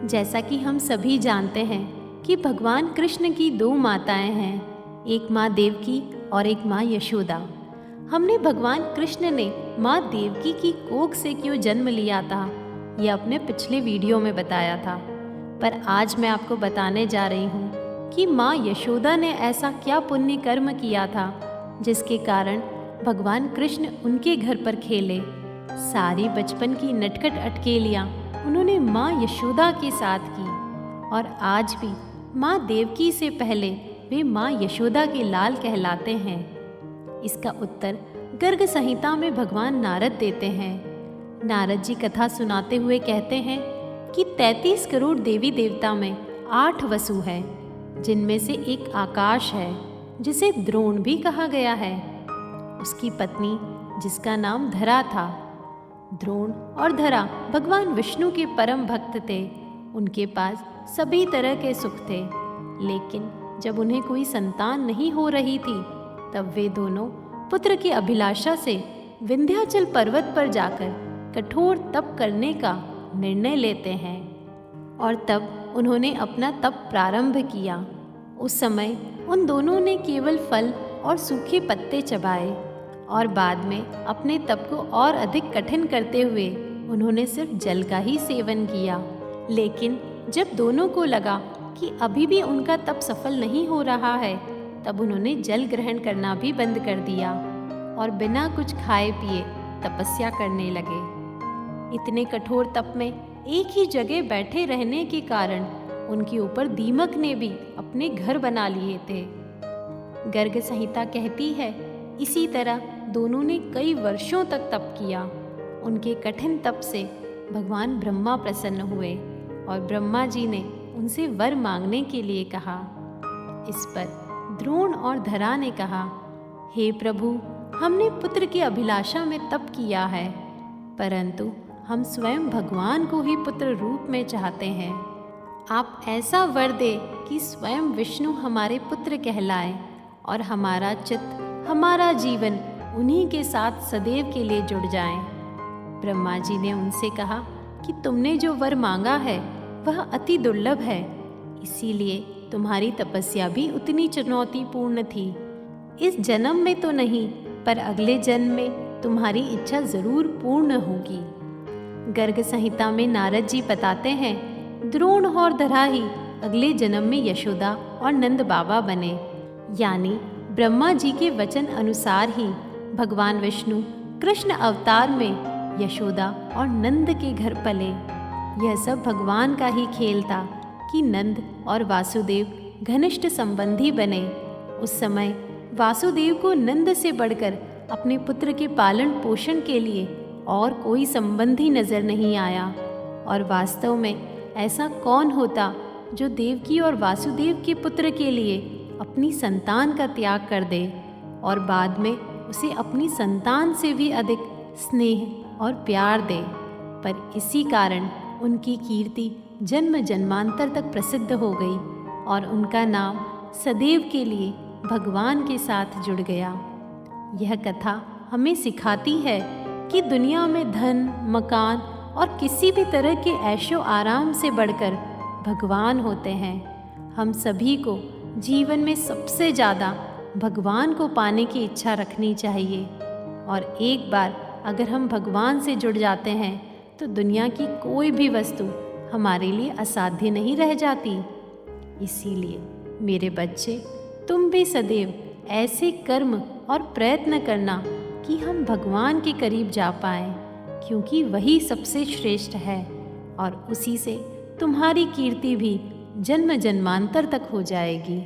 जैसा कि हम सभी जानते हैं कि भगवान कृष्ण की दो माताएं हैं, एक माँ देवकी और एक माँ यशोदा। हमने भगवान कृष्ण ने माँ देवकी की कोख से क्यों जन्म लिया था, यह अपने पिछले वीडियो में बताया था। पर आज मैं आपको बताने जा रही हूँ कि माँ यशोदा ने ऐसा क्या पुण्य कर्म किया था जिसके कारण भगवान कृष्ण उनके घर पर खेले। सारी बचपन की नटखट अटकेलियाँ उन्होंने माँ यशोदा के साथ की और आज भी माँ देवकी से पहले वे माँ यशोदा के लाल कहलाते हैं। इसका उत्तर गर्ग संहिता में भगवान नारद देते हैं। नारद जी कथा सुनाते हुए कहते हैं कि 33 करोड़ देवी देवता में 8 वसु है, जिनमें से एक आकाश है जिसे द्रोण भी कहा गया है। उसकी पत्नी जिसका नाम धरा था। द्रोण और धरा भगवान विष्णु के परम भक्त थे। उनके पास सभी तरह के सुख थे, लेकिन जब उन्हें कोई संतान नहीं हो रही थी तब वे दोनों पुत्र की अभिलाषा से विंध्याचल पर्वत पर जाकर कठोर तप करने का निर्णय लेते हैं और तब उन्होंने अपना तप प्रारंभ किया। उस समय उन दोनों ने केवल फल और सूखे पत्ते चबाए और बाद में अपने तप को और अधिक कठिन करते हुए उन्होंने सिर्फ जल का ही सेवन किया। लेकिन जब दोनों को लगा कि अभी भी उनका तप सफल नहीं हो रहा है, तब उन्होंने जल ग्रहण करना भी बंद कर दिया और बिना कुछ खाए पिए तपस्या करने लगे। इतने कठोर तप में एक ही जगह बैठे रहने के कारण उनके ऊपर दीमक ने भी अपने घर बना लिए थे। गर्ग संहिता कहती है, इसी तरह दोनों ने कई वर्षों तक तप किया। उनके कठिन तप से भगवान ब्रह्मा प्रसन्न हुए और ब्रह्मा जी ने उनसे वर मांगने के लिए कहा। इस पर द्रोण और धरा ने कहा, हे प्रभु, हमने पुत्र की अभिलाषा में तप किया है, परंतु हम स्वयं भगवान को ही पुत्र रूप में चाहते हैं। आप ऐसा वर दे कि स्वयं विष्णु हमारे पुत्र कहलाए और हमारा चित्त, हमारा जीवन उन्हीं के साथ सदैव के लिए जुड़ जाए। ब्रह्मा जी ने उनसे कहा कि तुमने जो वर मांगा है वह अति दुर्लभ है, इसीलिए तुम्हारी तपस्या भी उतनी चुनौतीपूर्ण थी। इस जन्म में तो नहीं, पर अगले जन्म में तुम्हारी इच्छा जरूर पूर्ण होगी। गर्ग संहिता में नारद जी बताते हैं, द्रोण और धरा ही अगले जन्म में यशोदा और नंद बाबा बने, यानी ब्रह्मा जी के वचन अनुसार ही भगवान विष्णु कृष्ण अवतार में यशोदा और नंद के घर पले। यह सब भगवान का ही खेल था कि नंद और वासुदेव घनिष्ठ संबंधी बने। उस समय वासुदेव को नंद से बढ़कर अपने पुत्र के पालन पोषण के लिए और कोई संबंधी नजर नहीं आया। और वास्तव में ऐसा कौन होता जो देवकी और वासुदेव के पुत्र के लिए अपनी संतान का त्याग कर दे और बाद में उसे अपनी संतान से भी अधिक स्नेह और प्यार दे। पर इसी कारण उनकी कीर्ति जन्म जन्मांतर तक प्रसिद्ध हो गई और उनका नाम सदैव के लिए भगवान के साथ जुड़ गया। यह कथा हमें सिखाती है कि दुनिया में धन, मकान और किसी भी तरह के ऐशो आराम से बढ़कर भगवान होते हैं। हम सभी को जीवन में सबसे ज़्यादा भगवान को पाने की इच्छा रखनी चाहिए और एक बार अगर हम भगवान से जुड़ जाते हैं तो दुनिया की कोई भी वस्तु हमारे लिए असाध्य नहीं रह जाती। इसीलिए मेरे बच्चे, तुम भी सदैव ऐसे कर्म और प्रयत्न करना कि हम भगवान के करीब जा पाएं, क्योंकि वही सबसे श्रेष्ठ है और उसी से तुम्हारी कीर्ति भी जन्म जन्मांतर तक हो जाएगी।